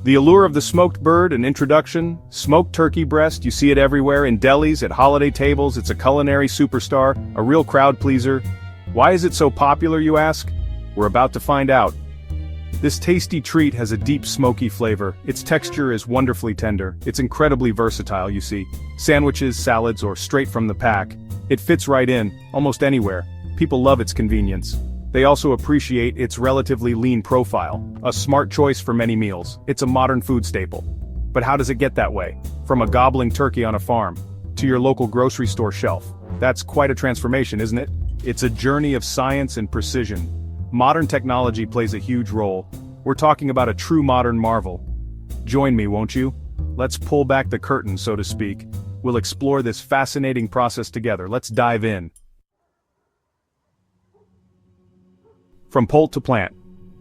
The allure of the smoked bird, an introduction, smoked turkey breast, you see it everywhere, in delis, at holiday tables, it's a culinary superstar, a real crowd pleaser. Why is it so popular, you ask? We're about to find out. This tasty treat has a deep smoky flavor, its texture is wonderfully tender, it's incredibly versatile, you see. Sandwiches, salads, or straight from the pack. It fits right in, almost anywhere. People love its convenience. They also appreciate its relatively lean profile, a smart choice for many meals. It's a modern food staple. But how does it get that way? From a gobbling turkey on a farm, to your local grocery store shelf. That's quite a transformation, isn't it? It's a journey of science and precision. Modern technology plays a huge role. We're talking about a true modern marvel. Join me, won't you? Let's pull back the curtain, so to speak. We'll explore this fascinating process together. Let's dive in. From poult to plant,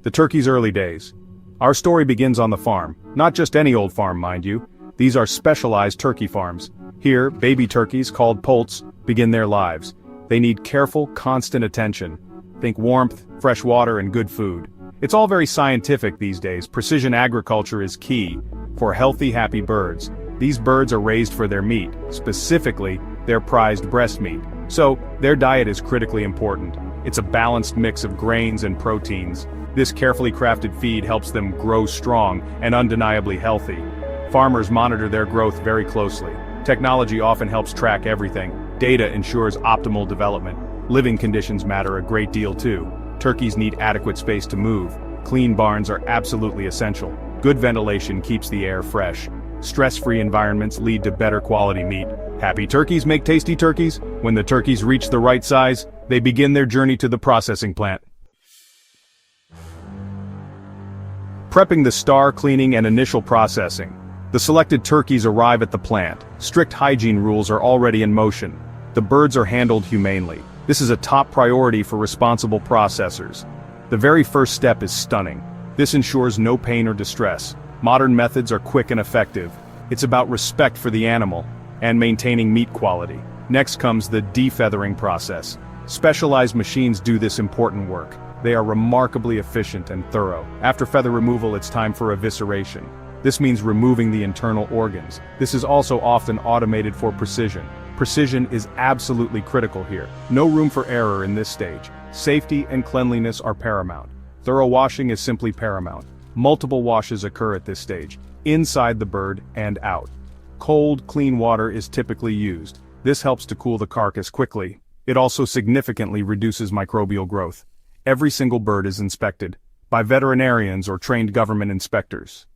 the turkey's early days. Our story begins on the farm, not just any old farm, mind you. These are specialized turkey farms. Here, baby turkeys, called poults, begin their lives. They need careful, constant attention. Think warmth, fresh water, and good food. It's all very scientific these days. Precision agriculture is key for healthy, happy birds. These birds are raised for their meat, specifically, their prized breast meat. So, their diet is critically important. It's a balanced mix of grains and proteins. This carefully crafted feed helps them grow strong and undeniably healthy. Farmers monitor their growth very closely. Technology often helps track everything. Data ensures optimal development. Living conditions matter a great deal too. Turkeys need adequate space to move. Clean barns are absolutely essential. Good ventilation keeps the air fresh. Stress-free environments lead to better quality meat. Happy turkeys make tasty turkeys. When the turkeys reach the right size, they begin their journey to the processing plant. Prepping the star, cleaning, and initial processing. The selected turkeys arrive at the plant. Strict hygiene rules are already in motion. The birds are handled humanely. This is a top priority for responsible processors. The very first step is stunning. This ensures no pain or distress. Modern methods are quick and effective. It's about respect for the animal and maintaining meat quality. Next comes the defeathering process. Specialized machines do this important work. They are remarkably efficient and thorough. After feather removal, it's time for evisceration. This means removing the internal organs. This is also often automated for precision. Precision is absolutely critical here. No room for error in this stage. Safety and cleanliness are paramount. Thorough washing is simply paramount. Multiple washes occur at this stage, inside the bird and out. Cold, clean water is typically used. This helps to cool the carcass quickly. It also significantly reduces microbial growth. Every single bird is inspected by veterinarians or trained government inspectors.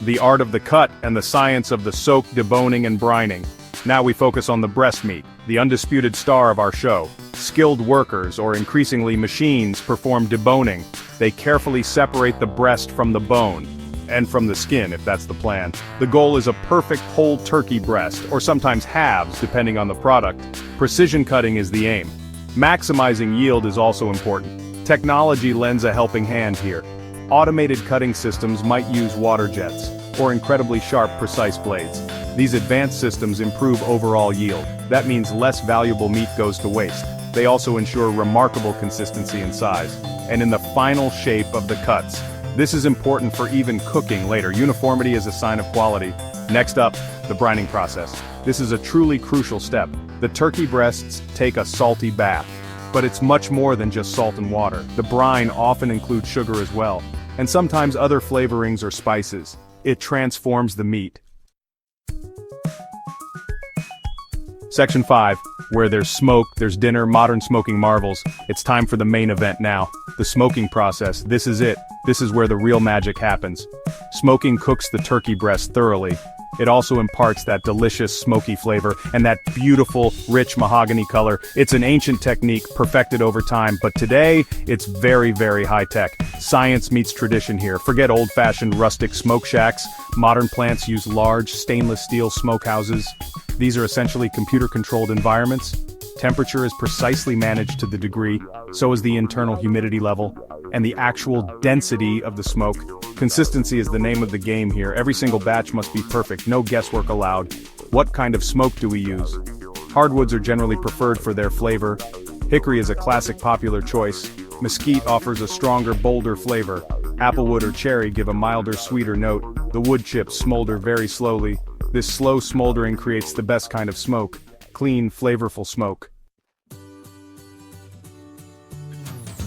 The art of the cut and the science of the soak, deboning, and brining. Now we focus on the breast meat, the undisputed star of our show. Skilled workers, or increasingly machines, perform deboning. They carefully separate the breast from the bone, and from the skin if that's the plan. The goal is a perfect whole turkey breast, or sometimes halves depending on the product. Precision cutting is the aim. Maximizing yield is also important. Technology lends a helping hand here. Automated cutting systems might use water jets, or incredibly sharp, precise blades. These advanced systems improve overall yield. That means less valuable meat goes to waste. They also ensure remarkable consistency in size, and in the final shape of the cuts. This is important for even cooking later. Uniformity is a sign of quality. Next up, the brining process. This is a truly crucial step. The turkey breasts take a salty bath. But it's much more than just salt and water. The brine often includes sugar as well, and sometimes other flavorings or spices. It transforms the meat. Section 5. Where there's smoke, there's dinner, modern smoking marvels. It's time for the main event now. The smoking process, this is it. This is where the real magic happens. Smoking cooks the turkey breast thoroughly. It also imparts that delicious smoky flavor and that beautiful, rich mahogany color. It's an ancient technique perfected over time, but today, it's very, very high-tech. Science meets tradition here. Forget old-fashioned rustic smoke shacks. Modern plants use large, stainless steel smokehouses. These are essentially computer-controlled environments. Temperature is precisely managed to the degree, so is the internal humidity level, and the actual density of the smoke. Consistency is the name of the game here. Every single batch must be perfect, no guesswork allowed. What kind of smoke do we use? Hardwoods are generally preferred for their flavor. Hickory is a classic popular choice. Mesquite offers a stronger, bolder flavor. Applewood or cherry give a milder, sweeter note. The wood chips smolder very slowly. This slow smoldering creates the best kind of smoke. Clean, flavorful smoke.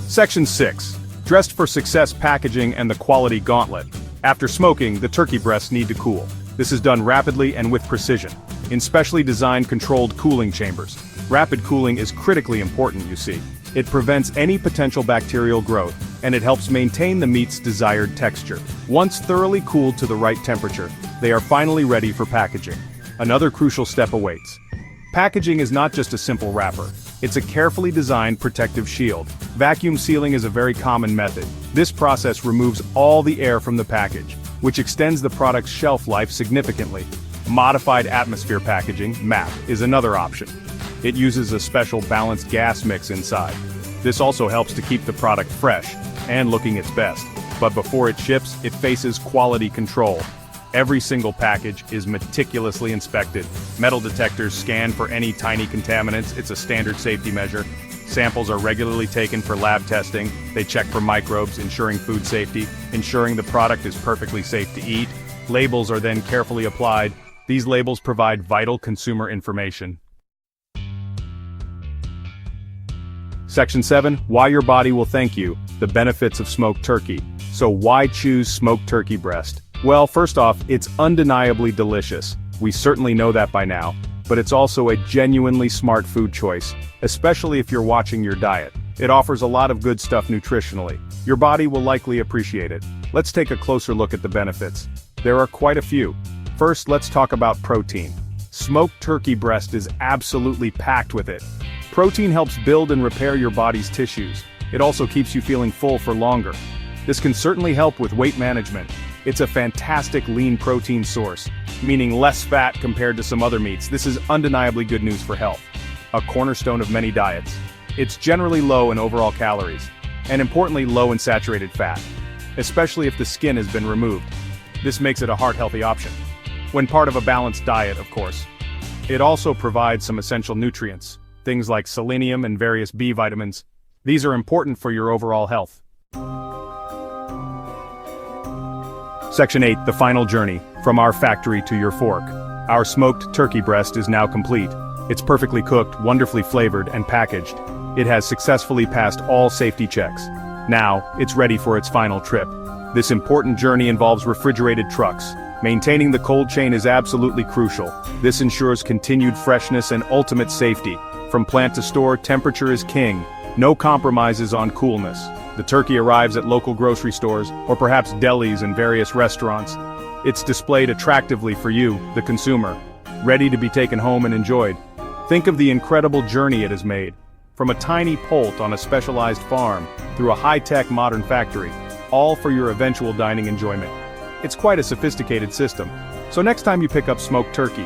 Section 6. Dressed for success packaging and the quality Gauntlet. After smoking, the turkey breasts need to cool. This is done rapidly and with precision, in specially designed controlled cooling chambers. Rapid cooling is critically important, you see. It prevents any potential bacterial growth, and it helps maintain the meat's desired texture. Once thoroughly cooled to the right temperature, they are finally ready for packaging. Another crucial step awaits. Packaging is not just a simple wrapper. It's a carefully designed protective shield. Vacuum sealing is a very common method. This process removes all the air from the package, which extends the product's shelf life significantly. Modified atmosphere packaging, MAP, is another option. It uses a special balanced gas mix inside. This also helps to keep the product fresh and looking its best. But before it ships, it faces quality control. Every single package is meticulously inspected. Metal detectors scan for any tiny contaminants. It's a standard safety measure. Samples are regularly taken for lab testing. They check for microbes, ensuring food safety, ensuring the product is perfectly safe to eat. Labels are then carefully applied. These labels provide vital consumer information. Section 7. Why your body will thank you. The benefits of smoked turkey. So why choose smoked turkey breast? Well, first off, it's undeniably delicious. We certainly know that by now. But it's also a genuinely smart food choice, especially if you're watching your diet. It offers a lot of good stuff nutritionally. Your body will likely appreciate it. Let's take a closer look at the benefits. There are quite a few. First, let's talk about protein. Smoked turkey breast is absolutely packed with it. Protein helps build and repair your body's tissues. It also keeps you feeling full for longer. This can certainly help with weight management. It's a fantastic lean protein source, meaning less fat compared to some other meats. This is undeniably good news for health. A cornerstone of many diets. It's generally low in overall calories, and importantly low in saturated fat, especially if the skin has been removed. This makes it a heart-healthy option, when part of a balanced diet, of course. It also provides some essential nutrients, things like selenium and various B vitamins. These are important for your overall health. Section 8. The final journey, from our factory to your fork. Our smoked turkey breast is now complete. It's perfectly cooked, wonderfully flavored, and packaged. It has successfully passed all safety checks. Now, it's ready for its final trip. This important journey involves refrigerated trucks. Maintaining the cold chain is absolutely crucial. This ensures continued freshness and ultimate safety. From plant to store, temperature is king. No compromises on coolness. The turkey arrives at local grocery stores, or perhaps delis and various restaurants. It's displayed attractively for you, the consumer, ready to be taken home and enjoyed. Think of the incredible journey it has made. From a tiny poult on a specialized farm, through a high-tech modern factory, all for your eventual dining enjoyment. It's quite a sophisticated system. So next time you pick up smoked turkey,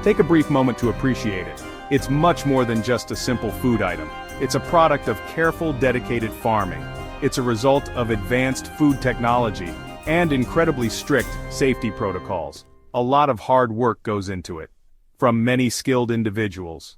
take a brief moment to appreciate it. It's much more than just a simple food item. It's a product of careful, dedicated farming. It's a result of advanced food technology and incredibly strict safety protocols. A lot of hard work goes into it, from many skilled individuals.